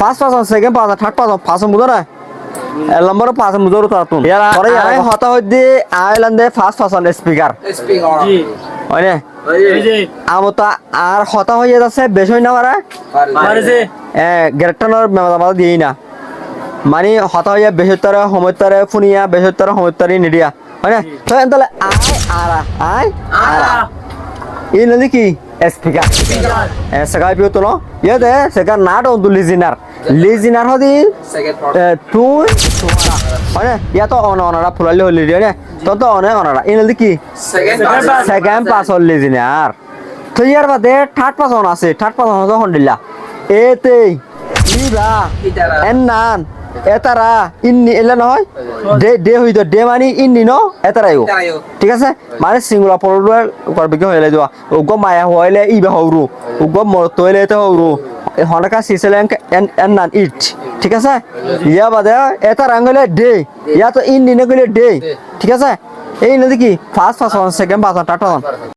first person second person third person first বুঝো না এর নম্বর পাঁচ মুজোর তাতুন পরে আই হতা হইদি আইল্যান্ডে ফার্স্ট পার্সন স্পিকার জি হয়নে এই যে আমতা আর হতা হয়ে যাচ্ছে বেশ হই না পারে পারেছে গ্রেটানোর মেমা দিই না মানে হতা হইয়া বেশতরে সমতরে ফুনিয়া বেশতরে সমতরে নিদিয়া হয়নে তো তাহলে আই আরা এই নদী কি স্পিকার সেকাই পিও তো ইয়ে দে সেকার নাট অন লিজিনার হদি তুই মানে ইয়া তো অনারা ফুলালি হলি রে তো অনেক অনারা এই নদী কি সেকেন্ড পাস হল লিজিনার তো ইয়ার বাদে থার্ড পাস অন আছে থার্ড পাস অন যখন দিলা এতে ইবা এন নান এতারা ইন্নি এলে নহয় ডে হইত ডে মানে ইন্নি ন এতারাইও ঠিক আছে মানে সিঙ্গুলার পড়ুয়ার করবে কি হইলে দিবা উগো মায়া হইলে ইবা হউরু উগো মরত হইলে তো হউরু হনকা সিসেলেন এন নান ইট ঠিক আছে ইয়া বাদে এতারা আঙ্গলে ডে ইয়া তো ইন্নি নে গলে ডে ঠিক আছে এই নদী কি first person second person third person